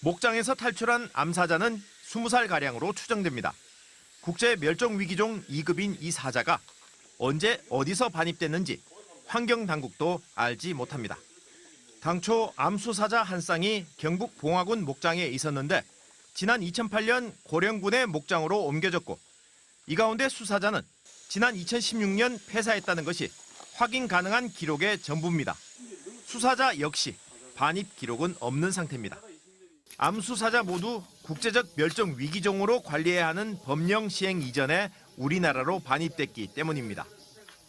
목장에서 탈출한 암사자는 20살가량으로 추정됩니다. 국제멸종위기종 2급인 이 사자가 언제 어디서 반입됐는지 환경당국도 알지 못합니다. 당초 암수사자 한 쌍이 경북 봉화군 목장에 있었는데 지난 2008년 고령군의 목장으로 옮겨졌고 이 가운데 수사자는 지난 2016년 폐사했다는 것이 확인 가능한 기록의 전부입니다. 수사자 역시 반입 기록은 없는 상태입니다. 암수사자 모두 국제적 멸종 위기종으로 관리해야 하는 법령 시행 이전에 우리나라로 반입됐기 때문입니다.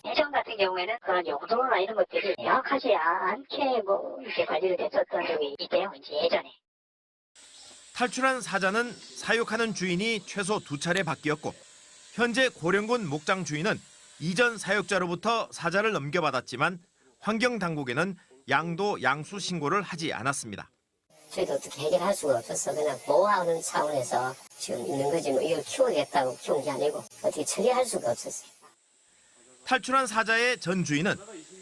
예전 같은 경우에는 그런 용도나 이런 것들이 명확하지 않게 이렇게 관리를 됐었던 적이 있대요. 이제 예전에. 탈출한 사자는 사육하는 주인이 최소 2차례 바뀌었고 현재 고령군 목장 주인은 이전 사육자로부터 사자를 넘겨받았지만 환경당국에는 양도 양수 신고를 하지 않았습니다. 저희도 어떻게 해결할 수가 없어서 그냥 보호하는 차원에서 지금 있는 거지 뭐 이걸 키우겠다고 키운 게 아니고 어떻게 처리할 수가 없었어요. 탈출한 사자의 전 주인은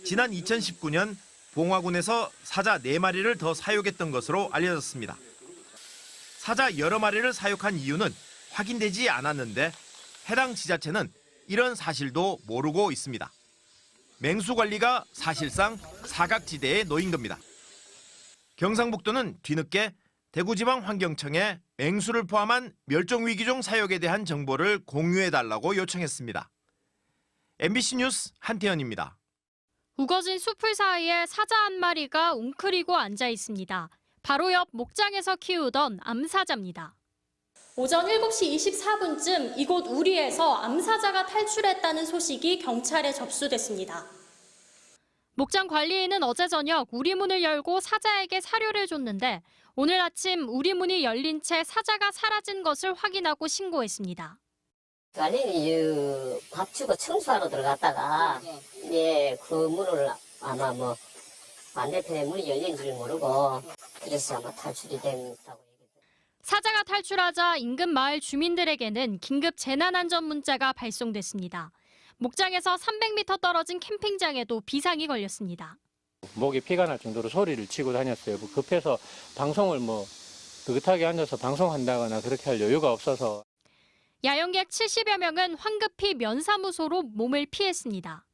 지난 2019년 봉화군에서 사자 4마리를 더 사육했던 것으로 알려졌습니다. 사자 여러 마리를 사육한 이유는 확인되지 않았는데 해당 지자체는 이런 사실도 모르고 있습니다. 맹수 관리가 사실상 사각지대에 놓인 겁니다. 경상북도는 뒤늦게 대구지방환경청에 맹수를 포함한 멸종위기종 사육에 대한 정보를 공유해달라고 요청했습니다. MBC 뉴스 한태현입니다. 우거진 숲풀 사이에 사자 한 마리가 웅크리고 앉아 있습니다. 바로 옆 목장에서 키우던 암사자입니다. 오전 7시 24분쯤 이곳 우리에서 암사자가 탈출했다는 소식이 경찰에 접수됐습니다. 목장 관리인은 어제 저녁 우리 문을 열고 사자에게 사료를 줬는데 오늘 아침 우리 문이 열린 채 사자가 사라진 것을 확인하고 신고했습니다. 관리인이 밥 주고 청소하러 들어갔다가 그 문을 아마 반대편에 문이 열린 줄 모르고 그래서 아마 탈출이 됐다고. 사자가 탈출하자 인근 마을 주민들에게는 긴급 재난안전 문자가 발송됐습니다. 목장에서 300m 떨어진 캠핑장에도 비상이 걸렸습니다. 목에 피가 날 정도로 소리를 치고 다녔어요. 급해서 방송을 느긋하게 앉아서 방송한다거나 그렇게 할 여유가 없어서. 야영객 70여 명은 황급히 면사무소로 몸을 피했습니다.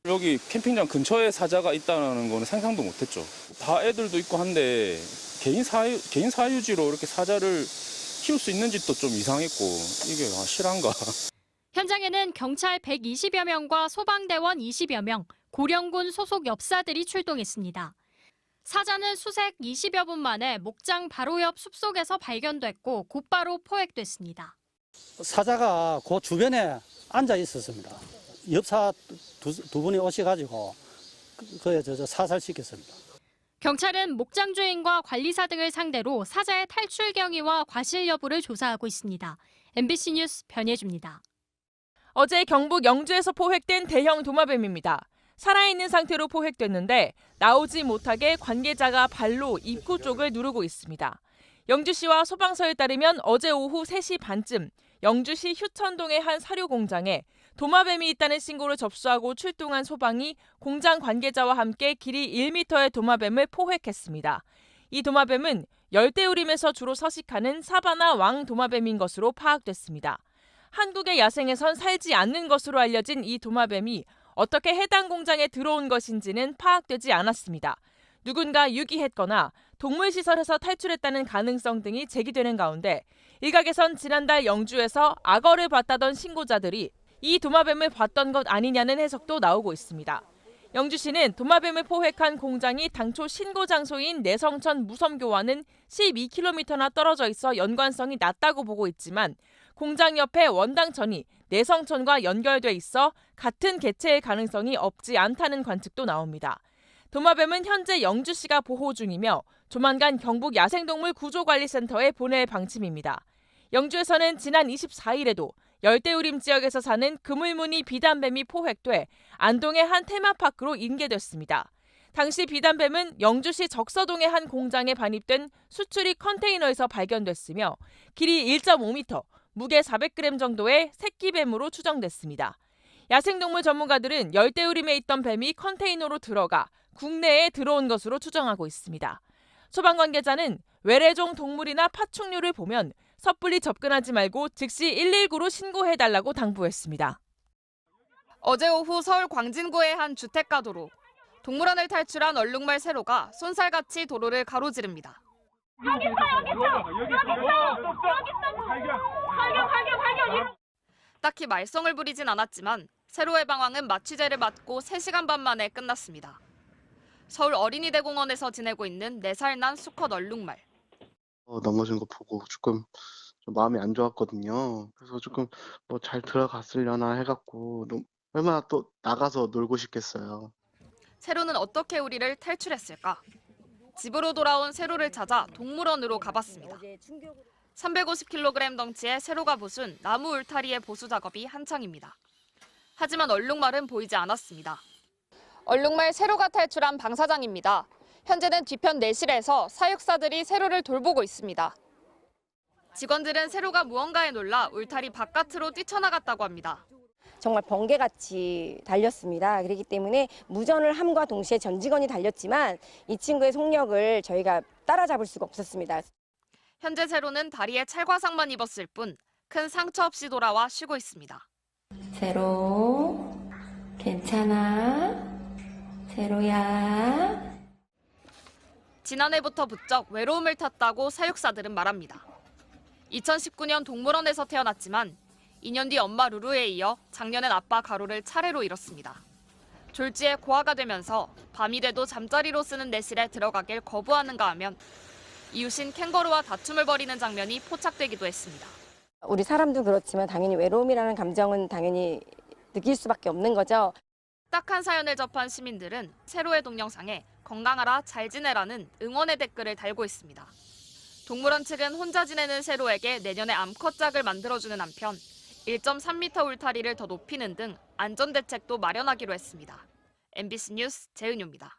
여기 캠핑장 근처에 사자가 있다는 거는 상상도 못했죠. 다 애들도 있고 한데 개인 사유지로 이렇게 사자를 키울 수 있는 집도 좀 이상했고 이게 실한가. 현장에는 경찰 120여 명과 소방대원 20여 명, 고령군 소속 엽사들이 출동했습니다. 사자는 수색 20여 분 만에 목장 바로 옆 숲속에서 발견됐고 곧바로 포획됐습니다. 사자가 그 주변에 앉아 있었습니다. 엽사 두 분이 오셔가지고 그에 사살시켰습니다. 경찰은 목장 주인과 관리사 등을 상대로 사자의 탈출 경위와 과실 여부를 조사하고 있습니다. MBC 뉴스 변예주입니다. 어제 경북 영주에서 포획된 대형 도마뱀입니다. 살아있는 상태로 포획됐는데 나오지 못하게 관계자가 발로 입구 쪽을 누르고 있습니다. 영주시와 소방서에 따르면 어제 오후 3시 반쯤 영주시 휴천동의 한 사료 공장에 도마뱀이 있다는 신고를 접수하고 출동한 소방이 공장 관계자와 함께 길이 1m의 도마뱀을 포획했습니다. 이 도마뱀은 열대우림에서 주로 서식하는 사바나 왕 도마뱀인 것으로 파악됐습니다. 한국의 야생에선 살지 않는 것으로 알려진 이 도마뱀이 어떻게 해당 공장에 들어온 것인지는 파악되지 않았습니다. 누군가 유기했거나 동물시설에서 탈출했다는 가능성 등이 제기되는 가운데 일각에선 지난달 영주에서 악어를 봤다던 신고자들이 이 도마뱀을 봤던 것 아니냐는 해석도 나오고 있습니다. 영주시는 도마뱀을 포획한 공장이 당초 신고 장소인 내성천 무섬교와는 12km나 떨어져 있어 연관성이 낮다고 보고 있지만 공장 옆에 원당천이 내성천과 연결돼 있어 같은 개체의 가능성이 없지 않다는 관측도 나옵니다. 도마뱀은 현재 영주시가 보호 중이며 조만간 경북 야생동물 구조관리센터에 보낼 방침입니다. 영주에서는 지난 24일에도 열대우림 지역에서 사는 그물무늬 비단뱀이 포획돼 안동의 한 테마파크로 인계됐습니다. 당시 비단뱀은 영주시 적서동의 한 공장에 반입된 수출입 컨테이너에서 발견됐으며 길이 1.5m, 무게 400g 정도의 새끼뱀으로 추정됐습니다. 야생동물 전문가들은 열대우림에 있던 뱀이 컨테이너로 들어가 국내에 들어온 것으로 추정하고 있습니다. 소방 관계자는 외래종 동물이나 파충류를 보면 섣불리 접근하지 말고 즉시 119로 신고해달라고 당부했습니다. 어제 오후 서울 광진구의 한 주택가 도로. 동물원을 탈출한 얼룩말 세로가 쏜살같이 도로를 가로지릅니다. 딱히 말썽을 부리진 않았지만 세로의 방황은 마취제를 맞고 3시간 반 만에 끝났습니다. 서울 어린이대공원에서 지내고 있는 4살 난 수컷 얼룩말. 넘어진 거 보고 조금 좀 마음이 안 좋았거든요. 그래서 조금 뭐 잘 들어갔으려나 해갖고 얼마나 또 나가서 놀고 싶겠어요. 세로는 어떻게 우리를 탈출했을까? 집으로 돌아온 세로를 찾아 동물원으로 가봤습니다. 350kg 덩치의 세로가 부순 나무 울타리의 보수 작업이 한창입니다. 하지만 얼룩말은 보이지 않았습니다. 얼룩말 세로가 탈출한 방사장입니다. 현재는 뒤편 내실에서 사육사들이 세로를 돌보고 있습니다. 직원들은 세로가 무언가에 놀라 울타리 바깥으로 뛰쳐나갔다고 합니다. 정말 번개같이 달렸습니다. 그렇기 때문에 무전을 함과 동시에 전 직원이 달렸지만 이 친구의 속력을 저희가 따라잡을 수가 없었습니다. 현재 세로는 다리에 찰과상만 입었을 뿐 큰 상처 없이 돌아와 쉬고 있습니다. 세로, 괜찮아? 세로야. 지난해부터 부쩍 외로움을 탔다고 사육사들은 말합니다. 2019년 동물원에서 태어났지만 2년 뒤 엄마 루루에 이어 작년엔 아빠 가로를 차례로 잃었습니다. 졸지에 고아가 되면서 밤이 돼도 잠자리로 쓰는 내실에 들어가길 거부하는가 하면 이웃인 캥거루와 다툼을 벌이는 장면이 포착되기도 했습니다. 우리 사람도 그렇지만 당연히 외로움이라는 감정은 당연히 느낄 수밖에 없는 거죠. 딱한 사연을 접한 시민들은 세로의 동영상에 건강하라 잘 지내라는 응원의 댓글을 달고 있습니다. 동물원 측은 혼자 지내는 세로에게 내년에 암컷짝을 만들어주는 한편 1.3m 울타리를 더 높이는 등 안전대책도 마련하기로 했습니다. MBC 뉴스 재은유입니다.